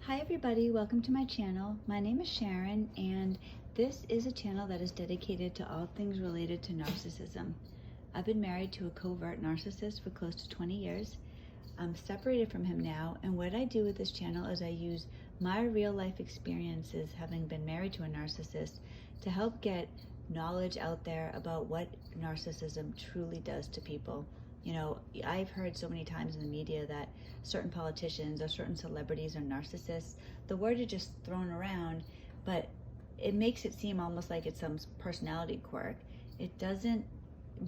Hi everybody, welcome to my channel. My name is Sharon and this is a channel that is dedicated to all things related to narcissism. I've been married to a covert narcissist for close to 20 years. I'm separated from him now, and what I do with this channel is I use my real life experiences having been married to a narcissist to help get knowledge out there about what narcissism truly does to people. You know, I've heard so many times in the media that certain politicians or certain celebrities are narcissists. The word is just thrown around, but it makes it seem almost like it's some personality quirk. It doesn't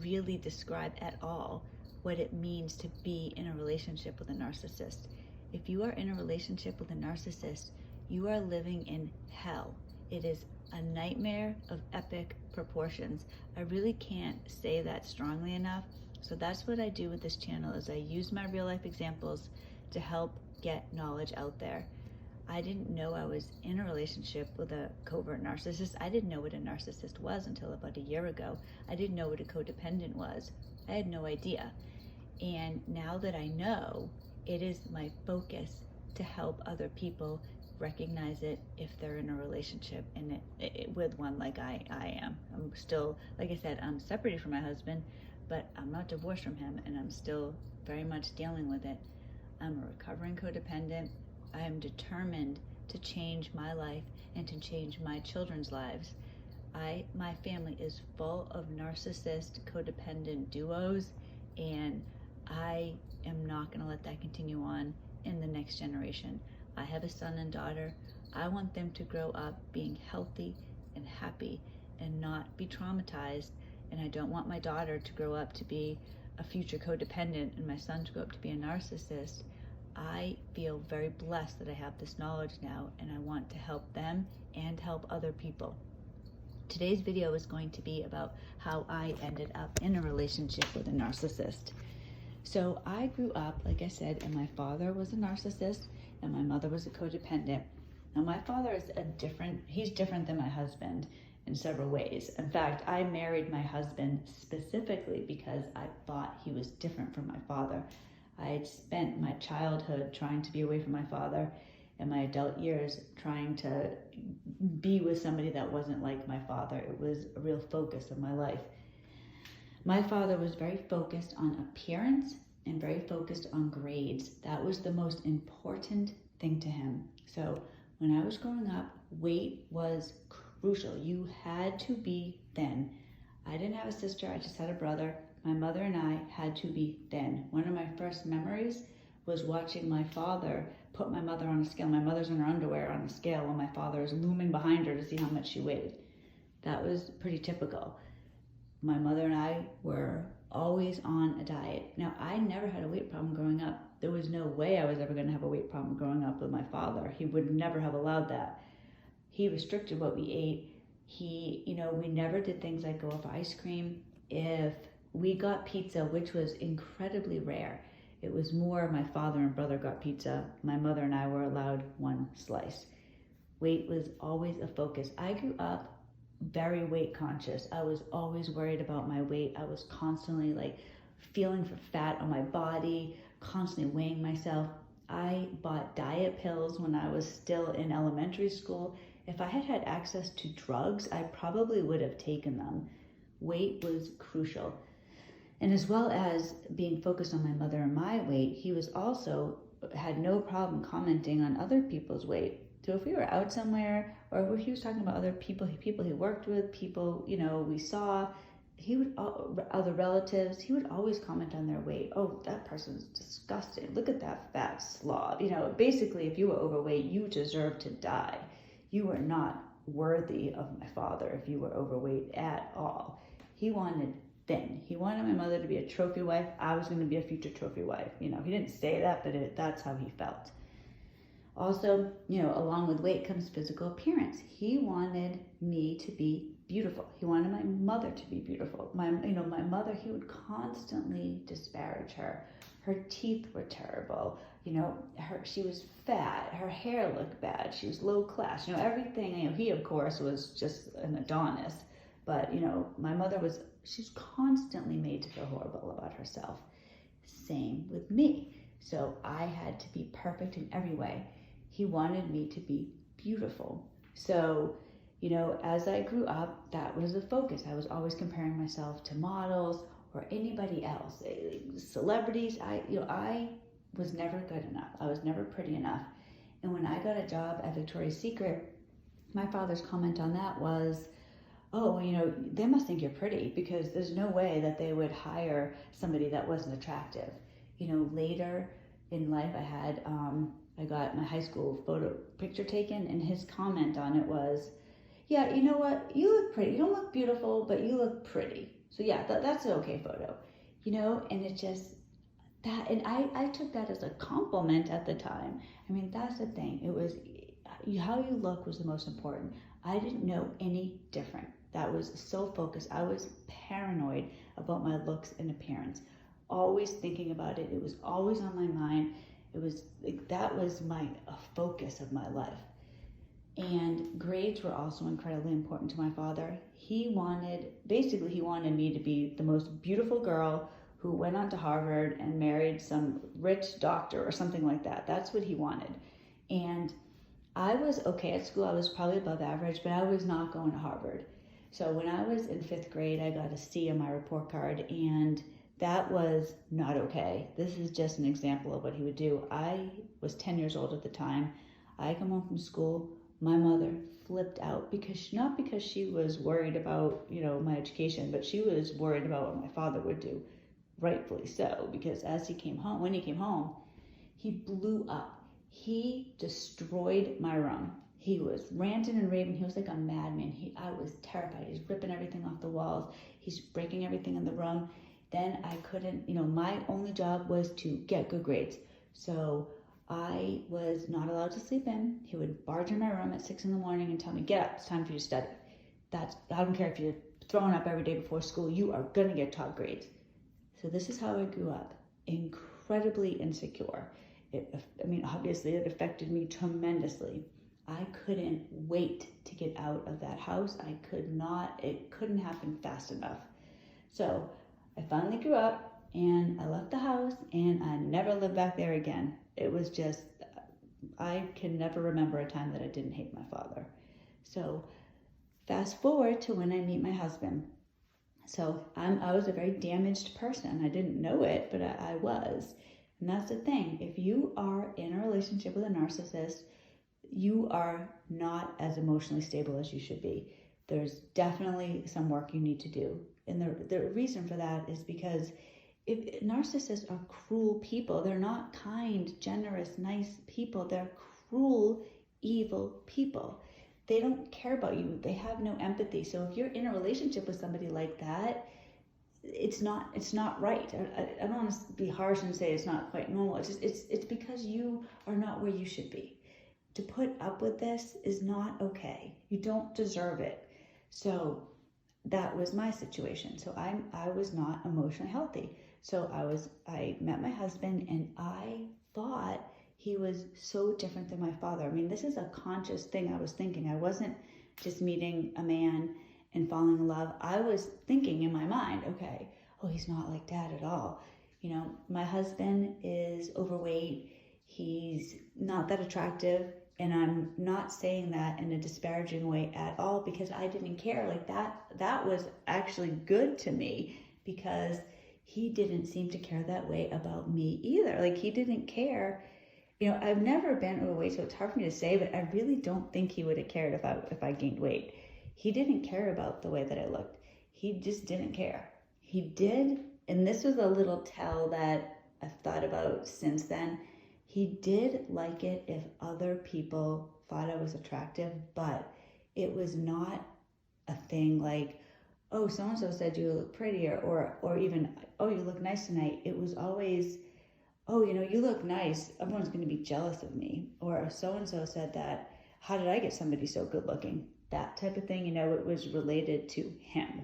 really describe at all what it means to be in a relationship with a narcissist. If you are in a relationship with a narcissist, you are living in hell. It is a nightmare of epic proportions. I really can't say that strongly enough. So that's what I do with this channel, is I use my real life examples to help get knowledge out there. I didn't know I was in a relationship with a covert narcissist. I didn't know what a narcissist was until about a year ago. I didn't know what a codependent was. I had no idea. And now that I know, it is my focus to help other people recognize it if they're in a relationship and with one like I am. I'm still, like I said, I'm separated from my husband, but I'm not divorced from him, and I'm still very much dealing with it. I'm a recovering codependent. I am determined to change my life and to change my children's lives. My family is full of narcissist codependent duos, and I am not going to let that continue on in the next generation. I have a son and daughter. I want them to grow up being healthy and happy and not be traumatized. And I don't want my daughter to grow up to be a future codependent and my son to grow up to be a narcissist. I feel very blessed that I have this knowledge now, and I want to help them and help other people. Today's video is going to be about how I ended up in a relationship with a narcissist. So I grew up, like I said, and my father was a narcissist and my mother was a codependent. Now my father is he's different than my husband in several ways. In fact, I married my husband specifically because I thought he was different from my father. I had spent my childhood trying to be away from my father and my adult years trying to be with somebody that wasn't like my father. It was a real focus of my life. My father was very focused on appearance and very focused on grades. That was the most important thing to him. So when I was growing up, weight was crucial. You had to be thin. I didn't have a sister, I just had a brother. My mother and I had to be thin. One of my first memories was watching my father put my mother on a scale. My mother's in her underwear on a scale while my father is looming behind her to see how much she weighed. That was pretty typical. My mother and I were always on a diet. Now, I never had a weight problem growing up. There was no way I was ever going to have a weight problem growing up with my father. He would never have allowed that. He restricted what we ate. We never did things like go for ice cream. If we got pizza, which was incredibly rare, it was more my father and brother got pizza. My mother and I were allowed one slice. Weight was always a focus. I grew up very weight conscious. I was always worried about my weight. I was constantly feeling for fat on my body, constantly weighing myself. I bought diet pills when I was still in elementary school. If I had had access to drugs, I probably would have taken them. Weight was crucial. And as well as being focused on my mother and my weight, he was also had no problem commenting on other people's weight. So if we were out somewhere, or if he was talking about other people he worked with, people, we saw, other relatives, he would always comment on their weight. Oh, that person's disgusting. Look at that fat slob. Basically, if you were overweight, you deserved to die. You were not worthy of my father if you were overweight at all. He wanted thin. He wanted my mother to be a trophy wife. I was going to be a future trophy wife. He didn't say that, but that's how he felt. Also, along with weight comes physical appearance. He wanted me to be beautiful. He wanted my mother to be beautiful. My mother, he would constantly disparage her. Her teeth were terrible. She was fat. Her hair looked bad. She was low class. Everything. He, of course, was just an Adonis. But, my mother she's constantly made to feel horrible about herself. Same with me. So I had to be perfect in every way. He wanted me to be beautiful. So, as I grew up, that was the focus. I was always comparing myself to models or anybody else, celebrities. I was never good enough. I was never pretty enough. And when I got a job at Victoria's Secret, my father's comment on that was, oh, they must think you're pretty, because there's no way that they would hire somebody that wasn't attractive. Later in life, I got my high school photo picture taken, and his comment on it was, yeah, you know what? You look pretty. You don't look beautiful, but you look pretty. So yeah, that's an okay photo, and it just, that, and I took that as a compliment at the time. I mean, that's the thing. It was, how you look was the most important. I didn't know any different. That was so focused. I was paranoid about my looks and appearance, always thinking about it. It was always on my mind. It was like, that was my focus of my life. And grades were also incredibly important to my father. He wanted me to be the most beautiful girl who went on to Harvard and married some rich doctor or something like that. That's what he wanted. And I was okay at school. I was probably above average, but I was not going to Harvard. So when I was in 5th grade, I got a C on my report card, and that was not okay. This is just an example of what he would do. I was 10 years old at the time. I come home from school. My mother flipped out, not because she was worried about, my education, but she was worried about what my father would do. Rightfully so, because when he came home, he blew up. He destroyed my room. He was ranting and raving. He was like a madman. I was terrified. He's ripping everything off the walls. He's breaking everything in the room. Then I couldn't, my only job was to get good grades. So I was not allowed to sleep in. He would barge in my room at 6 a.m. and tell me, get up, it's time for you to study. I don't care if you're throwing up every day before school, you are going to get top grades. So this is how I grew up, incredibly insecure. Obviously it affected me tremendously. I couldn't wait to get out of that house. It couldn't happen fast enough. So I finally grew up and I left the house and I never lived back there again. It was just, I can never remember a time that I didn't hate my father. So fast forward to when I meet my husband. So I was a very damaged person. I didn't know it, but I was. And that's the thing. If you are in a relationship with a narcissist, you are not as emotionally stable as you should be. There's definitely some work you need to do. And the reason for that is because if narcissists are cruel people. They're not kind, generous, nice people. They're cruel, evil people. They don't care about you. They have no empathy. So if you're in a relationship with somebody like that, it's not right. I don't want to be harsh and say it's not quite normal. It's because you are not where you should be. To put up with this is not okay. You don't deserve it. So that was my situation. So I was not emotionally healthy. So I met my husband and I thought he was so different than my father. I mean, this is a conscious thing I was thinking. I wasn't just meeting a man and falling in love. I was thinking in my mind, okay, he's not like Dad at all. My husband is overweight. He's not that attractive. And I'm not saying that in a disparaging way at all, because I didn't care. Like that was actually good to me, because he didn't seem to care that way about me either. Like he didn't care. I've never been overweight, so it's hard for me to say, but I really don't think he would have cared if I gained weight. He didn't care about the way that I looked. He just didn't care. He did, and this was a little tell that I've thought about since then. He did like it if other people thought I was attractive, but it was not a thing like, oh, so-and-so said you look prettier, or even, oh, you look nice tonight. It was always, oh, you look nice. Everyone's going to be jealous of me. Or so-and-so said that. How did I get somebody so good looking? That type of thing, it was related to him.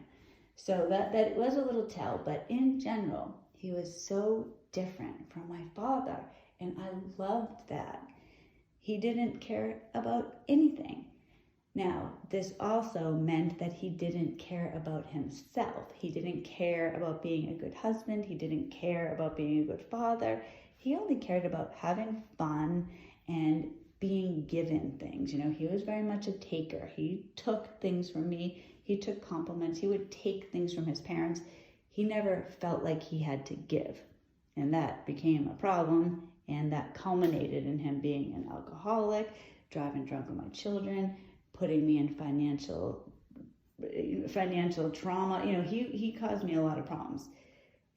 So that was a little tell, but in general, he was so different from my father. And I loved that. He didn't care about anything. Now, this also meant that he didn't care about himself. He didn't care about being a good husband. He didn't care about being a good father. He only cared about having fun and being given things. You know, he was very much a taker. He took things from me. He took compliments. He would take things from his parents. He never felt like he had to give. And that became a problem. And that culminated in him being an alcoholic, driving drunk with my children, putting me in financial trauma. You know, he caused me a lot of problems.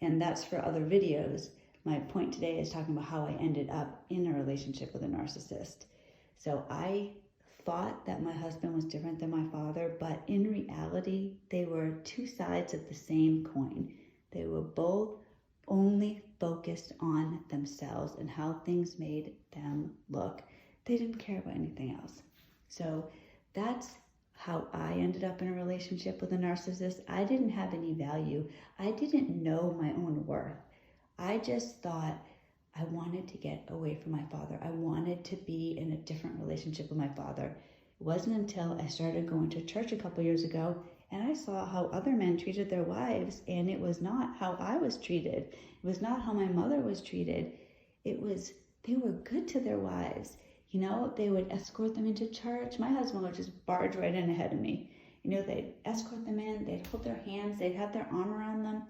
And that's for other videos. My point today is talking about how I ended up in a relationship with a narcissist. So I thought that my husband was different than my father, but in reality, they were two sides of the same coin. They were both only focused on themselves and how things made them look. They didn't care about anything else. So that's how I ended up in a relationship with a narcissist. I didn't have any value. I didn't know my own worth. I just thought I wanted to get away from my father. I wanted to be in a different relationship with my father. It wasn't until I started going to church a couple years ago and I saw how other men treated their wives, and it was not how I was treated. It was not how my mother was treated. It was, they were good to their wives. You know, they would escort them into church. My husband would just barge right in ahead of me. You know, they'd escort them in, they'd hold their hands, they'd have their arm around them.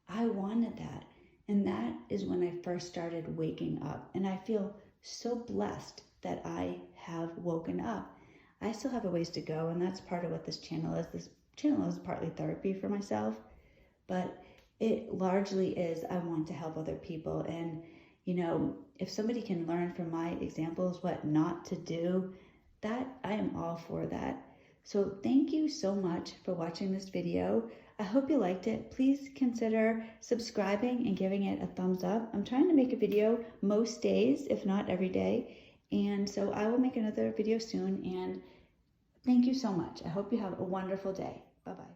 I wanted that. And that is when I first started waking up. And I feel so blessed that I have woken up. I still have a ways to go, and that's part of what this channel is. This channel is partly therapy for myself, but it largely is I want to help other people. And, you know, if somebody can learn from my examples what not to do, that I am all for that. So thank you so much for watching this video. I hope you liked it. Please consider subscribing and giving it a thumbs up. I'm trying to make a video most days, if not every day. And so I will make another video soon. And thank you so much. I hope you have a wonderful day. Bye-bye.